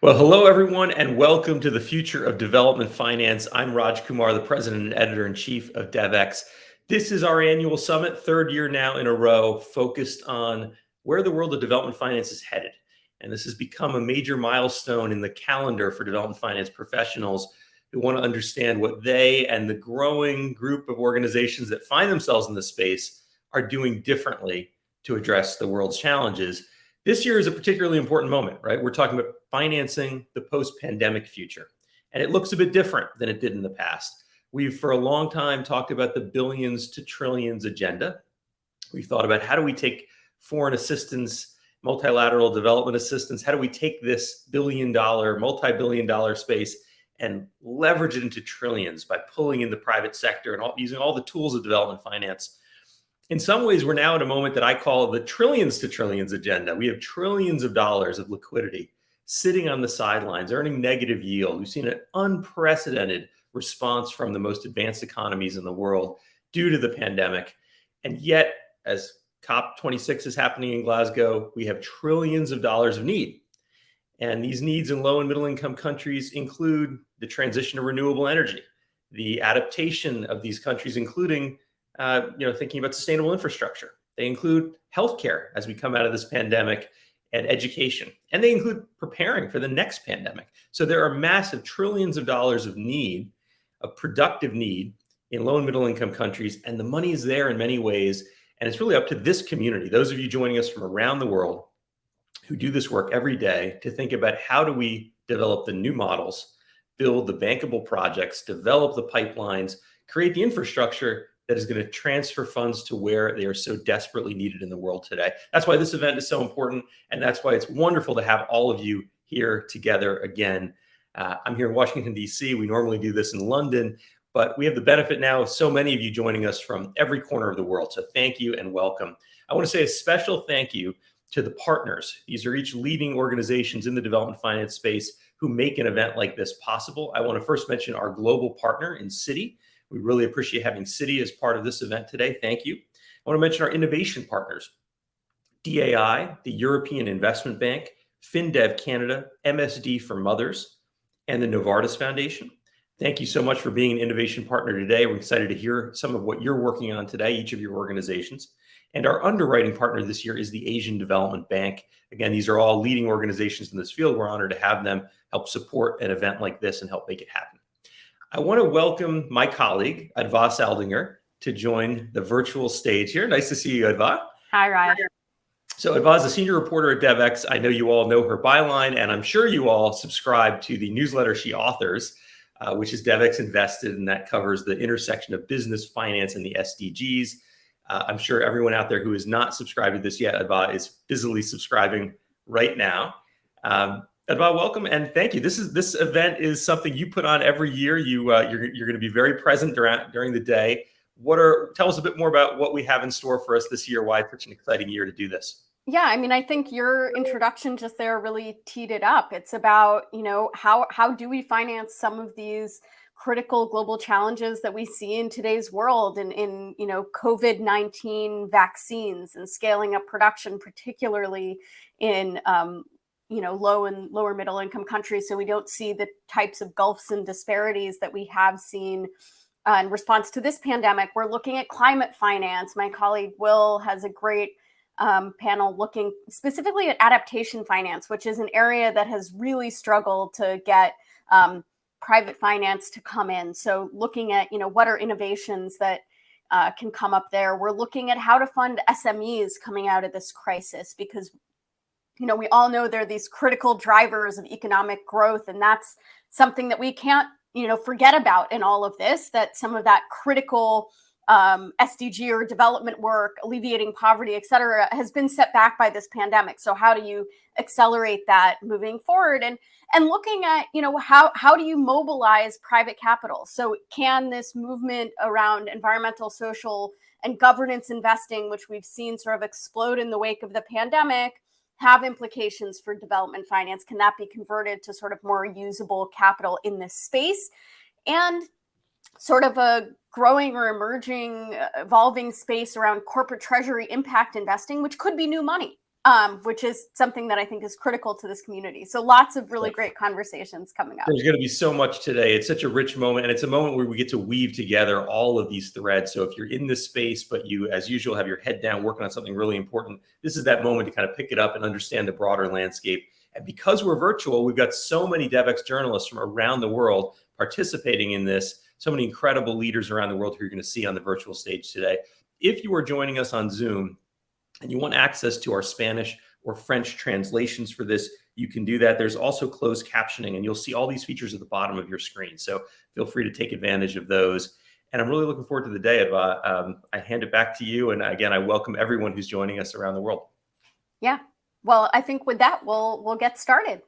Well, hello, everyone, and welcome to the Future of Development Finance. I'm Raj Kumar, the president and editor-in-chief of Devex. This is our annual summit, third year now in a row, focused on where the world of development finance is headed. And this has become a major milestone in the calendar for development finance professionals who want to understand what they and the growing group of organizations that find themselves in this space are doing differently to address the world's challenges. This year is a particularly important moment, right? We're talking about financing the post-pandemic future. And it looks a bit different than it did in the past. We've, for a long time, talked about the billions to trillions agenda. We've thought about how do we take foreign assistance, multilateral development assistance, how do we take this billion-dollar, multi-billion-dollar space and leverage it into trillions by pulling in the private sector and using all the tools of development finance. In some ways, we're now at a moment that I call the trillions to trillions agenda. We have trillions of dollars of liquidity sitting on the sidelines, earning negative yield. We've seen an unprecedented response from the most advanced economies in the world due to the pandemic. And yet, as COP26 is happening in Glasgow, we have trillions of dollars of need. And these needs in low and middle income countries include the transition to renewable energy, the adaptation of these countries, including thinking about sustainable infrastructure. They include healthcare as we come out of this pandemic and education, and they include preparing for the next pandemic. So there are massive trillions of dollars of need, of productive need in low and middle income countries, and the money is there in many ways. And it's really up to this community, those of you joining us from around the world who do this work every day, to think about how do we develop the new models, build the bankable projects, develop the pipelines, create the infrastructure that is going to transfer funds to where they are so desperately needed in the world today. That's why this event is so important, and that's why it's wonderful to have all of you here together again. I'm here in Washington, D.C. We normally do this in London, but we have the benefit now of so many of you joining us from every corner of the world. So thank you and welcome. I want to say a special thank you to the partners. These are each leading organizations in the development finance space who make an event like this possible. I want to first mention our global partner in Citi. We really appreciate having Citi as part of this event today. Thank you. I want to mention our innovation partners, DAI, the European Investment Bank, FinDev Canada, MSD for Mothers, and the Novartis Foundation. Thank you so much for being an innovation partner today. We're excited to hear some of what you're working on today, each of your organizations. And our underwriting partner this year is the Asian Development Bank. Again, these are all leading organizations in this field. We're honored to have them help support an event like this and help make it happen. I want to welcome my colleague, Adva Saldinger, to join the virtual stage here. Nice to see you, Adva. Hi, Raj. So Adva is a senior reporter at Devex. I know you all know her byline, and I'm sure you all subscribe to the newsletter she authors, which is Devex Invested, and that covers the intersection of business, finance, and the SDGs. I'm sure everyone out there who is not subscribed to this yet, Adva, is busily subscribing right now. Adva, welcome and thank you. This event is something you put on every year. You're going to be very present during the day. Tell us a bit more about what we have in store for us this year. Why it's such an exciting year to do this? Yeah, I mean, I think your introduction just there really teed it up. It's about, how do we finance some of these critical global challenges that we see in today's world in COVID-19 vaccines and scaling up production, particularly in low and lower middle income countries, so we don't see the types of gulfs and disparities that we have seen in response to this pandemic. We're looking at climate finance. My colleague Will has a great panel looking specifically at adaptation finance, which is an area that has really struggled to get private finance to come in. So looking at, what are innovations that can come up there. We're looking at how to fund SMEs coming out of this crisis, because we all know they're these critical drivers of economic growth. And that's something that we can't, forget about in all of this, that some of that critical SDG or development work, alleviating poverty, et cetera, has been set back by this pandemic. So how do you accelerate that moving forward? And looking at, how do you mobilize private capital? So can this movement around environmental, social, and governance investing, which we've seen sort of explode in the wake of the pandemic, have implications for development finance? Can that be converted to sort of more usable capital in this space? And sort of a growing or emerging, evolving space around corporate treasury impact investing, which could be new money. which is something that I think is critical to this community. So lots of really great conversations coming up. There's going to be so much today. It's such a rich moment, and it's a moment where we get to weave together all of these threads. So if you're in this space, but you, as usual, have your head down working on something really important, this is that moment to kind of pick it up and understand the broader landscape. And because we're virtual, we've got so many Devex journalists from around the world participating in this, so many incredible leaders around the world who you're going to see on the virtual stage today. If you are joining us on Zoom and you want access to our Spanish or French translations for this, you can do that. There's also closed captioning, and you'll see all these features at the bottom of your screen. So feel free to take advantage of those. And I'm really looking forward to the day, Adva. I hand it back to you. And again, I welcome everyone who's joining us around the world. Yeah. Well, I think with that, we'll get started.